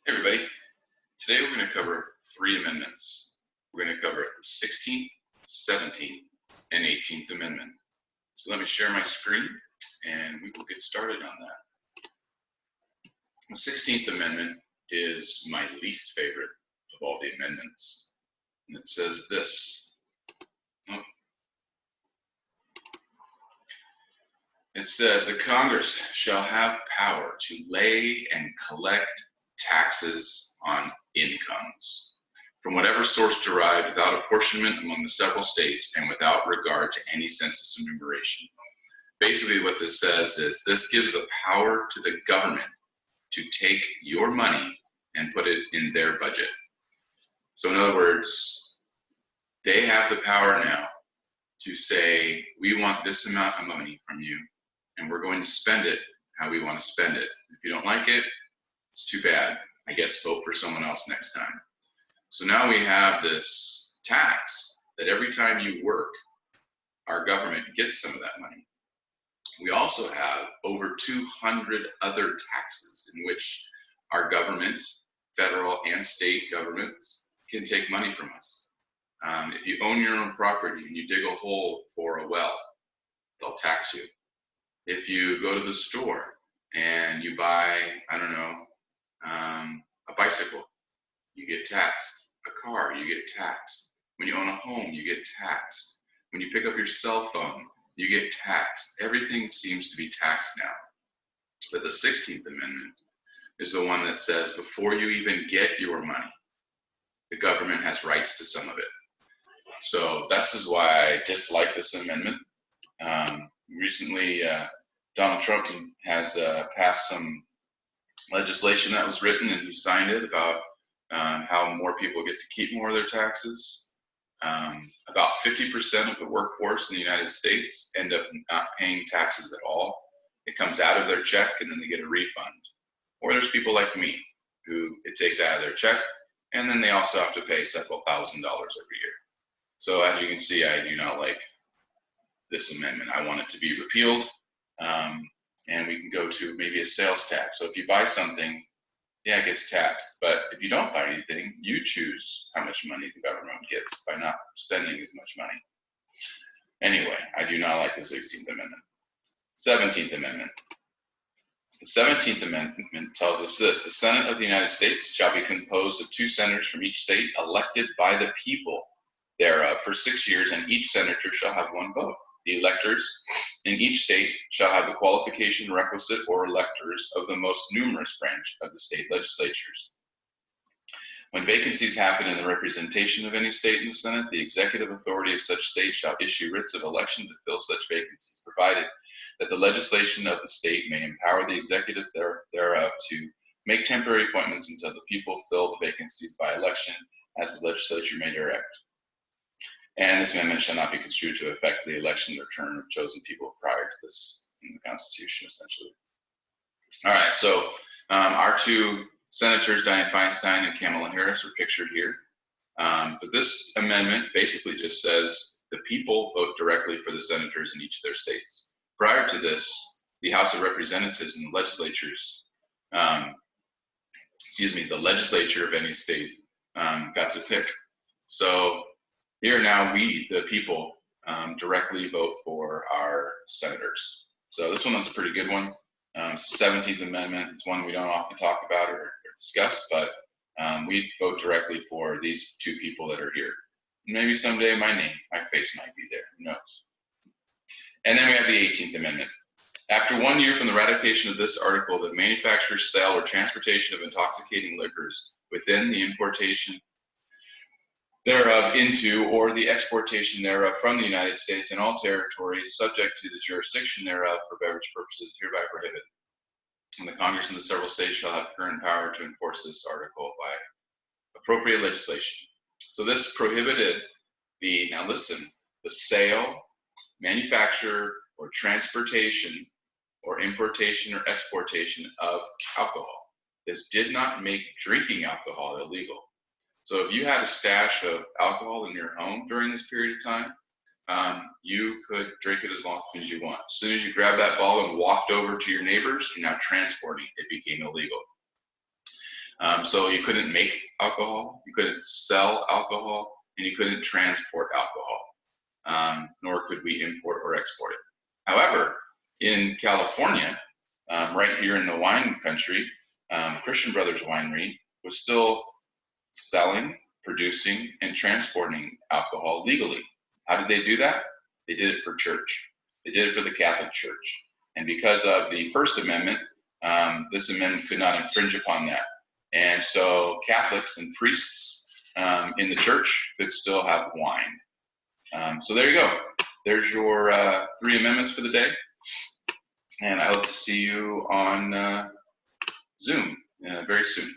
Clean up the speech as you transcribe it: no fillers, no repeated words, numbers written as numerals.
Hey everybody, today we're going to cover three amendments. We're going to cover the 16th, 17th, and 18th Amendment. So let me share my screen and we will get started on that. The 16th Amendment is my least favorite of all the amendments. And it says this. It says the Congress shall have power to lay and collect taxes on incomes from whatever source derived without apportionment among the several states and without regard to any census enumeration. Basically what this says is this gives the power to the government to take your money and put it in their budget. So in other words, they have the power now to say, we want this amount of money from you and we're going to spend it how we want to spend it. If you don't like it, it's too bad. I guess vote for someone else next time. So now we have this tax that every time you work, our government gets some of that money. We also have over 200 other taxes in which our government, federal and state governments, can take money from us. If you own your own property and you dig a hole for a well, they'll tax you. If you go to the store and you buy, I don't know, a bicycle, you get taxed. A car, you get taxed. When you own a home, you get taxed. When you pick up your cell phone, you get taxed. Everything seems to be taxed now. But the 16th Amendment is the one that says before you even get your money, the government has rights to some of it. So this is why I dislike this amendment. Recently, Donald Trump has passed some legislation that was written and he signed it about how more people get to keep more of their taxes. About 50% of the workforce in the United States end up not paying taxes at all. It comes out of their check and then they get a refund. Or there's people like me who it takes out of their check and then they also have to pay several $1,000s every year. So as you can see, I do not like this amendment. I want it to be repealed. And we can go to maybe a sales tax. So if you buy something, yeah, it gets taxed. But if you don't buy anything, you choose how much money the government gets by not spending as much money. Anyway, I do not like the 16th Amendment. 17th Amendment. The 17th Amendment tells us this: the Senate of the United States shall be composed of 2 senators from each state elected by the people thereof for 6 years, and each senator shall have 1 vote. The electors in each state shall have the qualification requisite or electors of the most numerous branch of the state legislatures. When vacancies happen in the representation of any state in the Senate, the executive authority of such state shall issue writs of election to fill such vacancies, provided that the legislation of the state may empower the executive thereof to make temporary appointments until the people fill the vacancies by election, as the legislature may direct. And this amendment shall not be construed to affect the election or term of chosen people prior to this in the Constitution, essentially. All right, so our 2 senators, Dianne Feinstein and Kamala Harris, are pictured here. But this amendment basically just says the people vote directly for the senators in each of their states. Prior to this, the House of Representatives and the legislatures, the legislature of any state got to pick. So here now we, the people, directly vote for our senators. So this one was a pretty good one. It's the 17th Amendment. It's one we don't often talk about or discuss, but we vote directly for these 2 people that are here. Maybe someday my face might be there, who knows. And then we have the 18th Amendment. After 1 year from the ratification of this article, the manufacture, sale, or transportation of intoxicating liquors within the importation thereof into, or the exportation thereof from the United States and all territories subject to the jurisdiction thereof for beverage purposes hereby prohibited. And the Congress and the several states shall have current power to enforce this article by appropriate legislation. So this prohibited now listen, the sale, manufacture, or transportation, or importation or exportation of alcohol. This did not make drinking alcohol illegal. So if you had a stash of alcohol in your home during this period of time, you could drink it as long as you want. As soon as you grabbed that bottle and walked over to your neighbors, you're now transporting. It became illegal. So you couldn't make alcohol, you couldn't sell alcohol, and you couldn't transport alcohol, nor could we import or export it. However, in California, right here in the wine country, Christian Brothers Winery was still selling, producing, and transporting alcohol legally. How did they do that? They did it for church. They did it for the Catholic Church. And because of the First Amendment, this amendment could not infringe upon that. And so Catholics and priests in the church could still have wine. So there you go. There's your 3 amendments for the day. And I hope to see you on Zoom very soon.